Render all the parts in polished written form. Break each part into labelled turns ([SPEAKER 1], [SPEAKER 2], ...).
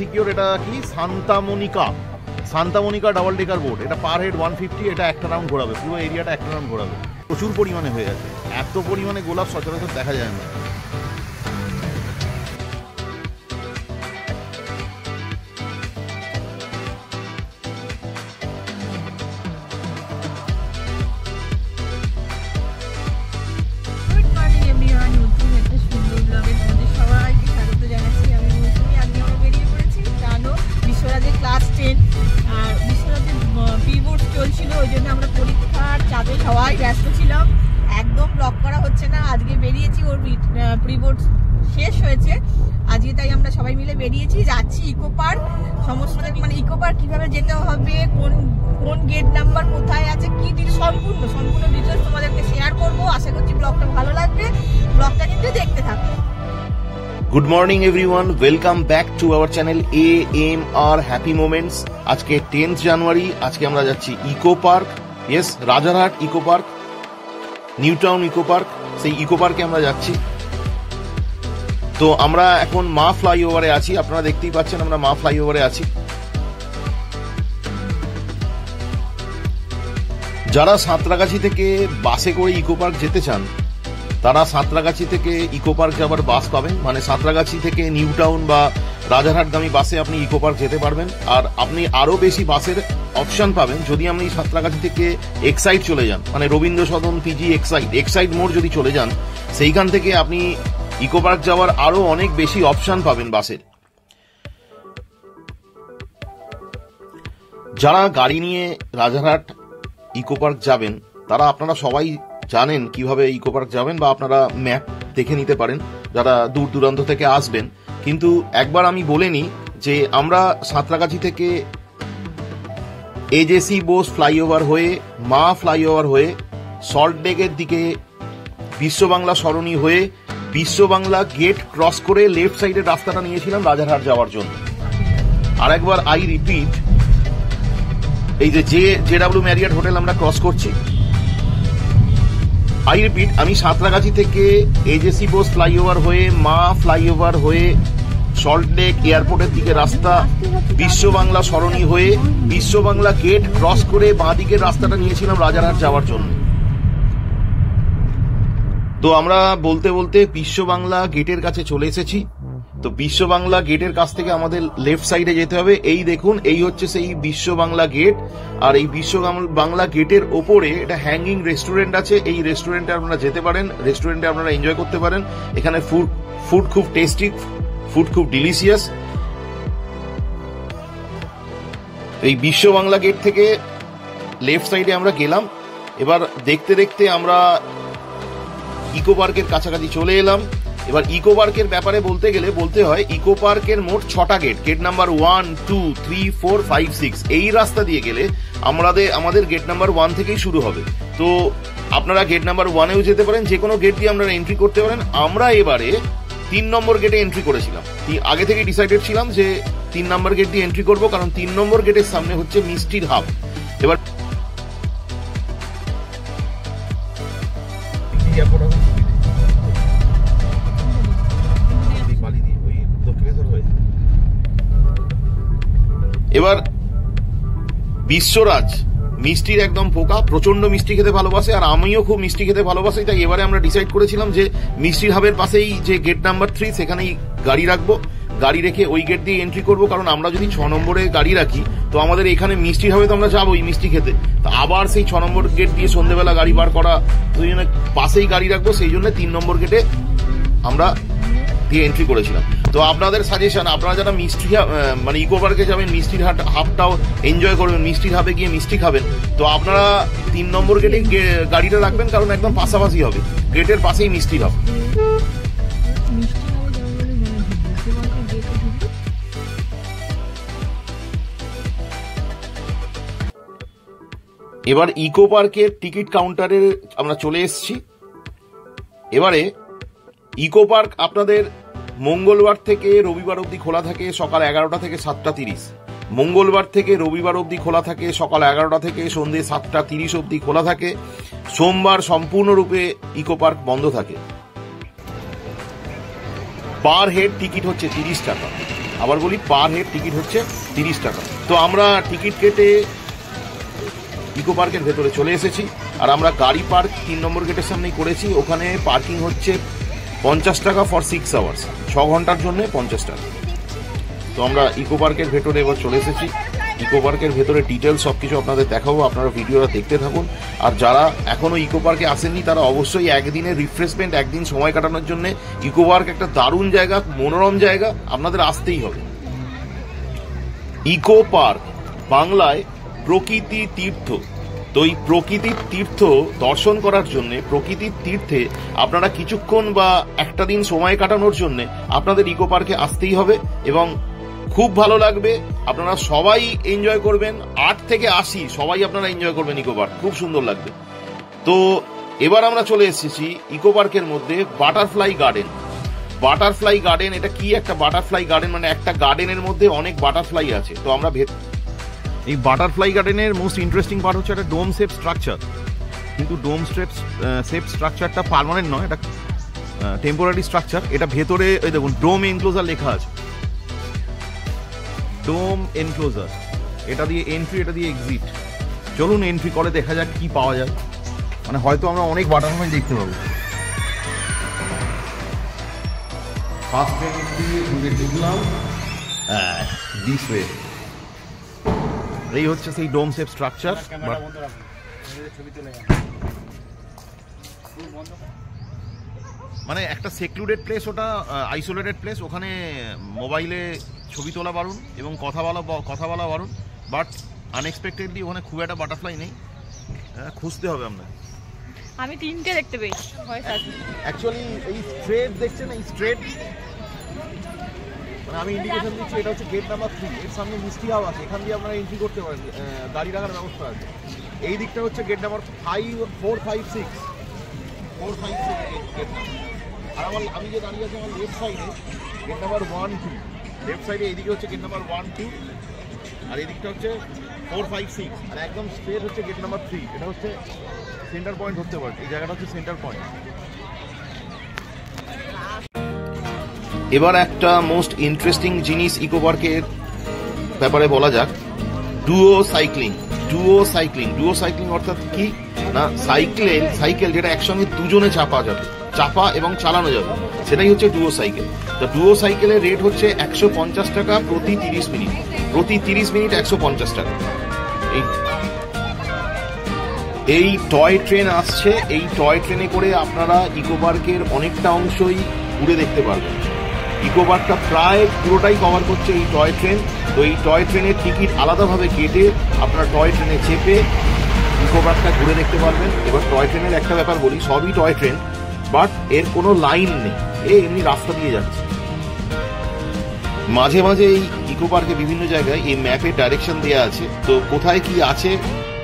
[SPEAKER 1] Secure. এটা কি সান্তামনিকা double decker boat. এটা পার হেড 150। এটা একটা রাউন্ড ঘোরাবে, পুরো এরিয়াটা একটা রাউন্ড ঘোরাবে। প্রচুর পরিমাণে হয়ে গেছে, এত পরিমাণে গোলাপ সচরাচর দেখা যায় না।
[SPEAKER 2] চলছিল, ওই জন্য আমরা পরীক্ষার চাপে সবাই ব্যস্ত ছিলাম, একদম ব্লগ করা হচ্ছে না। আজকে বেরিয়েছি, ওর প্রি বোর্ড শেষ হয়েছে আজকে, তাই আমরা সবাই মিলে বেরিয়েছি, যাচ্ছি ইকো পার্ক। সমস্ত মানে ইকো পার্ক কিভাবে যেতে হবে, কোন গেট নাম্বার কোথায় আছে, কি সম্পূর্ণ ডিটেলস তোমাদেরকে শেয়ার করবো। আশা করছি ব্লগটা ভালো লাগবে, ব্লগটা কিন্তু দেখতে থাকো।
[SPEAKER 1] Good morning everyone, welcome back to our channel AMR happy moments. আজকে 10th জানুয়ারি। আজকে আমরা যাচ্ছি eco park. Yes, Rajarhat eco park, new town eco park. সেই ইকো পার্কে আমরা যাচ্ছি। তো আমরা এখন মা ফ্লাইওভারে আছি, আপনারা দেখতেই পাচ্ছেন আমরা মা ফ্লাইওভারে আছি। যারা সাঁতরাগাছি থেকে বাসে করে ইকো পার্ক যেতে চান, তারা সাঁতরাগাছি থেকে ইকো পার্ক যাবার বাস পাবেন। মানে সাঁতরাগাছি থেকে নিউ টাউন বা রাজারহাটগামী বাসে আপনি ইকো পার্ক যেতে পারবেন। আর আপনি আরো বেশি বাসের অপশন পাবেন যদি আপনি সাঁতরাগাছি থেকে এক্সাইড চলে যান, মানে রবীন্দ্র সদন, পিজি, এক্সাইড মোড় যদি চলে যান, সেইখান থেকে আপনি ইকো পার্ক যাওয়ার আরো অনেক বেশি অপশন পাবেন বাসের। যারা গাড়ি নিয়ে রাজারহাট ইকো পার্ক যাবেন, তারা আপনারা সবাই জানেন কিভাবে ইকো পার্ক যাবেন, বা আপনারা ম্যাপ দেখে নিতে পারেন যারা দূর দূরান্ত থেকে আসবেন। কিন্তু একবার আমি বলে নিই যে আমরা সাঁতরাগাছি থেকে AJC বোস ফ্লাইওভার হয়ে, মা ফ্লাইওভার হয়ে, সল্টলেকের দিকে বিশ্ব বাংলা সরণি হয়ে, বিশ্ব বাংলা গেট ক্রস করে লেফট সাইডের রাস্তাটা নিয়েছিলাম রাজারহাট যাওয়ার জন্য। আর একবার আই রিপিট, এই যে JW ম্যারিয়ট হোটেল আমরা ক্রস করছি। আই রিপিট, আমি সাঁতরাগাছি থেকে AJC বোস ফ্লাইওভার হয়ে, মা ফ্লাইওভার হয়ে, সল্টলেক এয়ারপোর্টের দিকে রাস্তা, বিশ্ব বাংলা সরণি হয়ে, বিশ্ব বাংলা গেট ক্রস করে বাঁ দিকের রাস্তাটা নিয়েছিলাম রাজারহাট যাওয়ার জন্য। তো আমরা বলতে বলতে বিশ্ব বাংলা গেটের কাছে চলে এসেছি। তো বিশ্ব বাংলা গেটের কাছ থেকে আমাদের লেফট সাইডে যেতে হবে। এই দেখুন, এই হচ্ছে সেই বিশ্ব বাংলা গেট। আর এই বিশ্ব বাংলা গেটের ওপরে একটা হ্যাঙ্গিং রেস্টুরেন্ট আছে। এই রেস্টুরেন্টে আপনারা যেতে পারেন, রেস্টুরেন্টে আপনারা এনজয় করতে পারেন। এখানে ফুড খুব টেস্টি, ফুড খুব ডিলিশিয়াস। এই বিশ্ব বাংলা গেট থেকে লেফট সাইডে আমরা গেলাম। এবার দেখতে দেখতে আমরা ইকো পার্কের কাছাকাছি চলে এলাম। এবার ইকো পার্কের ব্যাপারে বলতে হয় ইকো পার্কের মোট 6টা গেট। গেট নাম্বার 1, 2, 3, 4, 5, 6 এই রাস্তা দিয়ে গেলে আমাদের গেট নাম্বার 1 থেকেই শুরু হবে। তো আপনারা গেট নাম্বার 1-এও যেতে পারেন, যে কোনো গেট দিয়ে আপনারা এন্ট্রি করতে পারেন। আমরা এবারে 3 নম্বর গেটে এন্ট্রি করেছিলাম। আগে থেকে ডিসাইডেড ছিলাম যে 3 নম্বর গেট দিয়ে এন্ট্রি করবো, কারণ 3 নম্বর গেটের সামনে হচ্ছে মিষ্টির হাব। এবার বিশ্বরাজ মিষ্টির একদম পোকা, প্রচন্ড মিষ্টি খেতে ভালোবাসে, আর আমিও খুব মিষ্টি খেতে ভালোবাসি। তাই এবারে আমরা ডিসাইড করেছিলাম যে মিষ্টির হাবের পাশেই যে গেট নাম্বার 3 সেখানেই গাড়ি রাখবো। গাড়ি রেখে ওই গেট দিয়ে এন্ট্রি করবো, কারণ আমরা যদি 6 নম্বরে গাড়ি রাখি তো আমাদের এখানে মিষ্টির হাবে তো আমরা যাবোই মিষ্টি খেতে, তো আবার সেই 6 নম্বর গেট দিয়ে সন্ধ্যেবেলা গাড়ি বার করা, তো এই জন্য পাশেই গাড়ি রাখবো। সেই জন্য 3 নম্বর গেটে আমরা দিয়ে এন্ট্রি করেছিলাম। তো আপনাদের সাজেশন, আপনারা যারা মানে ইকো পার্কে যাবেন, মিষ্টির হাবটাও এনজয় করবেন, মিষ্টির হাবে গিয়ে মিষ্টি খাবেন, তো আপনারা 3 নম্বর গেটে গাড়িটা রাখবেন, কারণ একদম পাশাপাশি হবে, গেটের পাশেই মিষ্টির হাব। এবার ইকো পার্কের টিকিট কাউন্টারে আমরা চলে এসেছি। এবারে ইকো পার্ক আপনাদের মঙ্গলবার থেকে রবিবার অবধি খোলা থাকে সকাল 11টা থেকে 7:30। মঙ্গলবার থেকে রবিবার অবধি খোলা থাকে সকাল 11টা থেকে সন্ধ্যে 7:30 অবধি খোলা থাকে। সোমবার সম্পূর্ণরূপে ইকো পার্ক বন্ধ থাকে। পার হেড টিকিট হচ্ছে 30 টাকা। আবার বলি পার হেড টিকিট হচ্ছে 30 টাকা। তো আমরা টিকিট কেটে ইকো পার্কের ভেতরে চলে এসেছি, আর আমরা গাড়ি পার্ক 3 নম্বর গেটের সামনেই করেছি। ওখানে পার্কিং হচ্ছে 50 টাকা ফর 6 আওয়ার্স, 6 ঘন্টার জন্য 50 টাকা। তো আমরা ইকো পার্কের ভেতরে এবার চলে এসেছি। ইকো পার্কের ভেতরে ডিটেলস সব কিছু আপনাদের দেখাবো, আপনারা ভিডিওটা দেখতে থাকুন। আর যারা এখনো ইকো পার্কে আসেননি তারা অবশ্যই একদিনের রিফ্রেশমেন্ট, একদিন সময় কাটানোর জন্য ইকো পার্ক একটা দারুণ জায়গা, মনোরম জায়গা, আপনাদের আসতেই হবে। ইকো পার্ক বাংলায় প্রকৃতি তীর্থ। তো এই প্রকৃতির তীর্থ দর্শন করার জন্য, প্রকৃতির তীর্থে আপনারা কিছুক্ষণ বা একটা দিন সময় কাটানোর জন্য আপনাদের ইকো পার্কে আসতেই হবে, এবং খুব ভালো লাগবে। আপনারা সবাই এনজয় করবেন, 8 থেকে 80 সবাই আপনারা এনজয় করবেন ইকো পার্ক, খুব সুন্দর লাগবে। তো এবার আমরা চলে এসেছি ইকো পার্কের মধ্যে বাটারফ্লাই গার্ডেন। বাটারফ্লাই গার্ডেন, এটা কি একটা বাটারফ্লাই গার্ডেন? মানে একটা গার্ডেনের মধ্যে অনেক বাটারফ্লাই আছে। তো আমরা এই বাটারফ্লাই গার্ডেনের মোস্ট ইন্টারেস্টিং পার্ট হচ্ছে একটা ডোম শেপ স্ট্রাকচার, কিন্তু ডোম শেপ স্ট্রাকচারটা পার্মানেন্ট নয়, এটা টেম্পোরারি স্ট্রাকচার। এটা ভেতরে ওই দেখুন ডোম এনক্লোজার লেখা আছে, ডোম এনক্লোজার। এটা দিয়ে এন্ট্রি, এটা দিয়ে এক্সিট। চলুন এন্ট্রি করে দেখা যাক কি পাওয়া যায়। মানে হয়তো আমরা অনেক বাটারফ্লাই দেখতে পাবো। ফার্স্ট এন্ট্রি ঢুকে ঢুকলাম দিস ওয়ে। এই হচ্ছে সেই ডোম শেপ স্ট্রাকচার। মানে একটা সেক্লুডেড প্লেস, ওটা আইসোলেটেড প্লেস। ওখানে মোবাইলে ছবি তোলা বারণ এবং কথা বলা বারণ, বাট আনএক্সপেক্টেডলি ওখানে খুব একটা বাটারফ্লাই নেই, খুঁজতে হবে আপনাকে।
[SPEAKER 2] আমি 3টে দেখতে পেয়েছি
[SPEAKER 1] অ্যাকচুয়ালি। এই স্ট্রেট দেখছেন, এই স্ট্রেট মানে আমি ইন্ডিকেশন দিচ্ছি, এটা হচ্ছে গেট নাম্বার 3। এর সামনে মিষ্টি হাউস আছে, এখান দিয়ে আপনারা এন্ট্রি করতে পারেন, গাড়ি রাখার ব্যবস্থা আছে। এই দিকটা হচ্ছে গেট নাম্বার 4, 5, 6 গেট নাম্বার। আর আমি যে দাঁড়িয়ে আছি আমার লেফট সাইডে গেট নাম্বার 1, 2। লেফট সাইডে এইদিকে হচ্ছে গেট নাম্বার 1, 2, আর এদিকটা হচ্ছে 4, 5, 6। আর একদম স্ট্রেট হচ্ছে গেট নাম্বার 3। এটা হচ্ছে সেন্টার পয়েন্ট ধরতে পারে, এই জায়গাটা হচ্ছে সেন্টার পয়েন্ট। এবার একটা মোস্ট ইন্টারেস্টিং জিনিস ইকো পার্কের ব্যাপারে বলা যাক, ডুও সাইক্লিং। ডুও সাইক্লিং অর্থাৎ কি না, সাইকেল যেটা একসঙ্গে দুজনে চাপা এবং চালানো যাবে, সেটাই হচ্ছে ডুও সাইকেল। তো ডুও সাইকেলের রেট হচ্ছে 150 টাকা প্রতি 30 মিনিট। প্রতি 30 মিনিট 150 টাকা। এই টয় ট্রেন আসছে, এই টয় ট্রেনে করে আপনারা ইকো পার্কের অনেকটা অংশই ঘুরে দেখতে পারবেন। ইকো পার্কটা প্রায় পুরোটাই কভার করছে এই টয় ট্রেন। তো এই টয় ট্রেনের টিকিট আলাদাভাবে কেটে আপনারা টয় ট্রেনে চেপে ইকো পার্কটা ঘুরে দেখতে পারবেন। এবার টয় ট্রেনের একটা ব্যাপার বলি, সবই টয় ট্রেন, বাট এর কোনো লাইন নেই, এমনি রাস্তা দিয়ে যাচ্ছে। মাঝে মাঝে এই ইকো পার্কে বিভিন্ন জায়গায় এই ম্যাপে ডাইরেকশন দেওয়া আছে, তো কোথায় কি আছে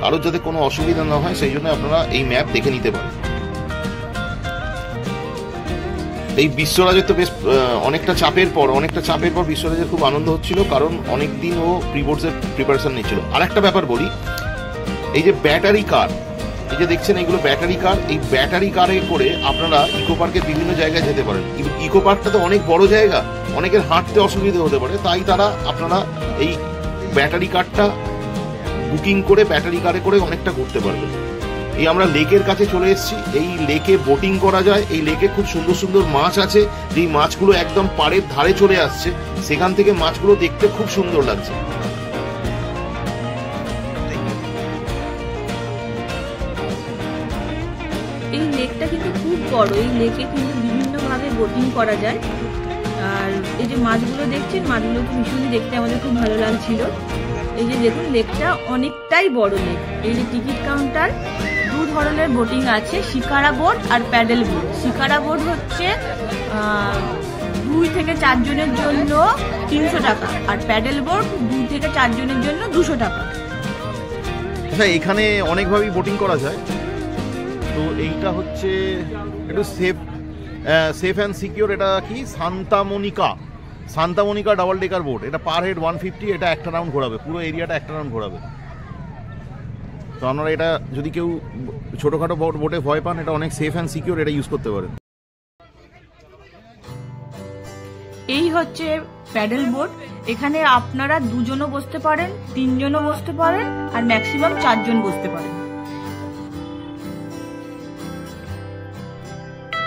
[SPEAKER 1] কারোর যাতে কোনো অসুবিধা না হয় সেই জন্য আপনারা এই ম্যাপ দেখে নিতে পারেন। এই বিশ্বরাজের তো বেশ অনেকটা চাপের পর বিশ্বরাজের খুব আনন্দ হচ্ছিল, কারণ অনেকদিন ও প্রিবোর্ডসের প্রিপারেশন নিচ্ছিল। আর একটা ব্যাপার বলি, এই যে ব্যাটারি কার, এই যে দেখছেন এইগুলো ব্যাটারি কার, এই ব্যাটারি কারে করে আপনারা ইকো পার্কের বিভিন্ন জায়গায় যেতে পারেন। ইকো পার্কটা তো অনেক বড় জায়গা, অনেকের হাঁটতে অসুবিধা হতে পারে, তাই আপনারা এই ব্যাটারি কারটা বুকিং করে ব্যাটারি কারে করে অনেকটা ঘুরতে পারবেন। এই আমরা লেকের কাছে চলে এসেছি, এই লেকে বোটিং করা যায়। এই লেকে খুব সুন্দর সুন্দর মাছ আছে, যেই মাছগুলো একদম পাড়ের ধারে চলে আসছে, সেখান থেকে মাছগুলো দেখতে খুব সুন্দর লাগছে।
[SPEAKER 2] এই লেকটা কিন্তু খুব বড়, এই লেকে কিন্তু বিভিন্নভাবে বোটিং করা যায়। আর এই যে মাছগুলো দেখছেন, মাছগুলো ভীষণই দেখতে আমাদের খুব ভালো লাগছিল। এই যে দেখুন, লেকটা অনেকটাই বড় লেক। এই যে টিকিট কাউন্টার, 2 ধরনের বোটিং আছে, শিকারা বোট আর প্যাডেল বোট। শিকারা বোট হচ্ছে 2 থেকে 4 জনের জন্য 300 টাকা, আর প্যাডেল বোট 2 থেকে 4 জনের জন্য 200 টাকা।
[SPEAKER 1] আচ্ছা, এখানে অনেকভাবেই বোটিং করা যায়। তো এইটা হচ্ছে একটু সেফ অ্যান্ড সিকিউর। এটা কি Santa Monika double decker boat. এটা পার হেড 150, এটা একটা রাউন্ড ঘোরাবে, পুরো এরিয়াটা একটা রাউন্ড ঘোরাবে। তো আপনারা এটা যদি কেউ ছোটোখাটো বোটে ভয় পান, এটা অনেক সেফ অ্যান্ড সিকিউর, এটা ইউজ করতে পারেন।
[SPEAKER 2] এই হচ্ছে প্যাডেল বোট। এখানে আপনারা 2 জনও বসতে পারেন, 3 জনও বসতে পারেন, আর ম্যাক্সিমাম 4 জন বসতে পারেন।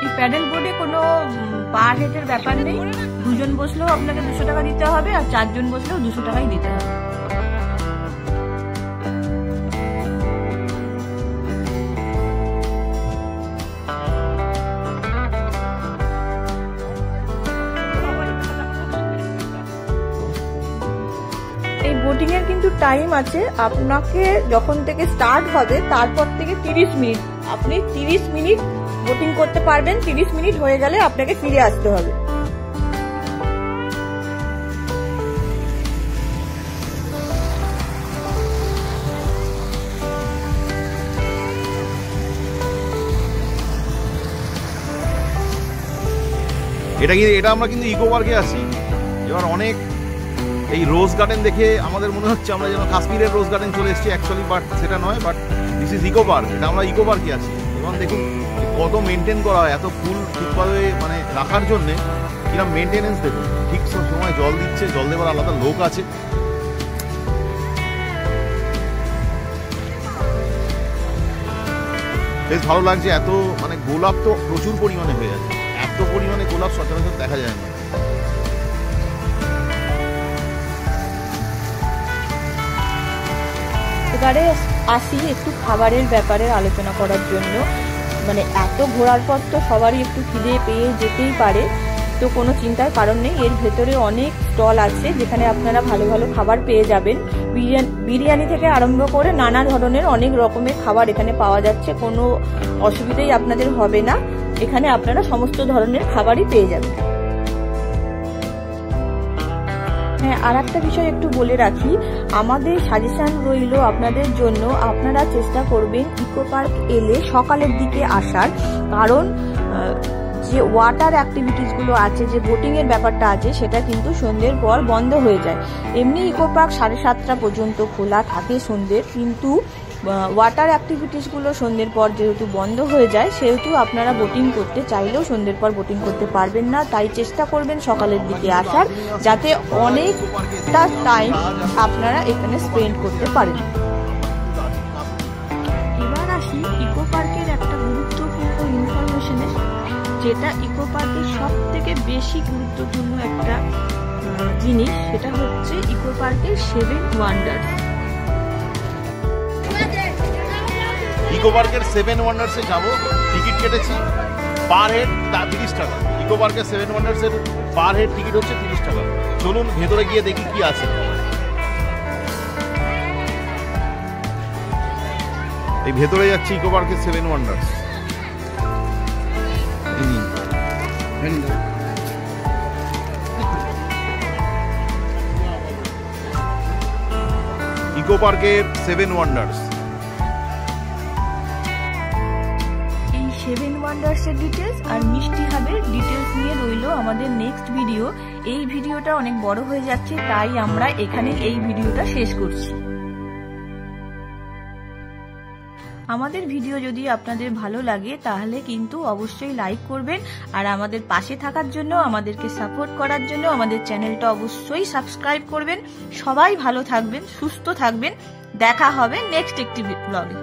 [SPEAKER 2] এই প্যাডেল বোটে কোনো পার হেডের ব্যাপার নেই। 2 জন বসলেও আপনাকে 200 টাকা দিতে হবে, আর 4 জন বসলেও 200 টাকাই দিতে হবে। এই বোটিং এর কিন্তু টাইম আছে, আপনাকে যখন থেকে স্টার্ট হবে তারপর থেকে 30 মিনিট, আপনি 30 মিনিট বোটিং করতে পারবেন। 30 মিনিট হয়ে গেলে আপনাকে ফিরে আসতে হবে।
[SPEAKER 1] এটা আমরা কিন্তু ইকো পার্কে আছি। এবার অনেক এই রোজ গার্ডেন দেখে আমাদের মনে হচ্ছে আমরা যেন কাশ্মীরের রোজ গার্ডেন চলে এসেছি অ্যাকচুয়ালি, বাট সেটা নয়। But this is eco park. এটা আমরা ইকো পার্কে আছি। এবং দেখুন কত মেনটেন করা হয়, এত ফুল ঠিকভাবে মানে রাখার জন্যে কিরকম মেনটেনেন্স দেখুন। ঠিক সময় জল দিচ্ছে, জল দেওয়ার আলাদা লোক আছে। বেশ ভালো লাগছে। এত মানে গোলাপ তো প্রচুর পরিমাণে হয়ে যাচ্ছে, এত পরিমাণে গোলাপ সচরাচর দেখা যায় না।
[SPEAKER 2] এবারে আসি একটু খাবারের ব্যাপারে আলোচনা করার জন্য। মানে এত ঘোরার পর তো সবারই একটু খিদে পেয়ে যেতেই পারে, তো কোনো চিন্তার কারণ নেই। এর ভেতরে অনেক স্টল আছে যেখানে আপনারা ভালো ভালো খাবার পেয়ে যাবেন। বিরিয়ানি থেকে আরম্ভ করে নানা ধরনের অনেক রকমের খাবার এখানে পাওয়া যাচ্ছে। কোনো অসুবিধাই আপনাদের হবে না, এখানে আপনারা সমস্ত ধরনের খাবারই পেয়ে যাবেন। হ্যাঁ, আর একটা বিষয় একটু বলে রাখি, আমাদের সাজেশন রইল আপনাদের জন্য, আপনারা চেষ্টা করবেন ইকো পার্ক এলে সকালের দিকে আসার। কারণ যে ওয়াটার অ্যাক্টিভিটিসগুলো আছে, যে বোটিংয়ের ব্যাপারটা আছে, সেটা কিন্তু সন্ধ্যের পর বন্ধ হয়ে যায়। এমনি ইকো পার্ক 7:30টা পর্যন্ত খোলা থাকে সন্ধ্যের, কিন্তু ওয়াটার অ্যাক্টিভিটিসগুলো সন্ধ্যের পর যেহেতু বন্ধ হয়ে যায়, সেহেতু আপনারা বোটিং করতে চাইলেও সন্ধ্যের পর বোটিং করতে পারবেন না। তাই চেষ্টা করবেন সকালের দিকে আসার, যাতে অনেকটা টাইম আপনারা এখানে স্পেন্ড করতে পারেন। এবার আসি ইকো পার্কের একটা গুরুত্বপূর্ণ ইনফরমেশনে, যেটা ইকো পার্কের সব থেকে বেশি গুরুত্বপূর্ণ একটা জিনিস, সেটা হচ্ছে ইকো পার্কের 7 ওয়ান্ডার্স।
[SPEAKER 1] ইকো পার্কের 7 ওয়ান্ডার্সে যাবো, টিকিট কেটেছি পার হেড 30 টাকা। ইকো পার্কের 7 ওয়ান্ডার্সের পার হেড টিকিট হচ্ছে 30 টাকা। চলুন ভেতরে গিয়ে দেখি কি আছে। এই ভেতরে যাচ্ছি ইকো পার্কের 7 ওয়ান্ডার্স। ইকো পার্কের 7 ওয়ান্ডার্স।
[SPEAKER 2] এই 7 ওয়ান্ডার্সের ডিটেলস আর মিষ্টি হাবের ডিটেলস নিয়ে রইল আমাদের নেক্সট ভিডিও। এই ভিডিওটা অনেক বড় হয়ে যাচ্ছে, তাই আমরা এখানে এই ভিডিওটা শেষ করছি। আমাদের ভিডিও যদি আপনাদের ভালো লাগে তাহলে কিন্তু অবশ্যই লাইক করবেন, আর আমাদের পাশে থাকার জন্য, আমাদেরকে সাপোর্ট করার জন্য আমাদের চ্যানেলটা অবশ্যই সাবস্ক্রাইব করবেন। সবাই ভালো থাকবেন, সুস্থ থাকবেন। দেখা হবে নেক্সট একটি ব্লগে।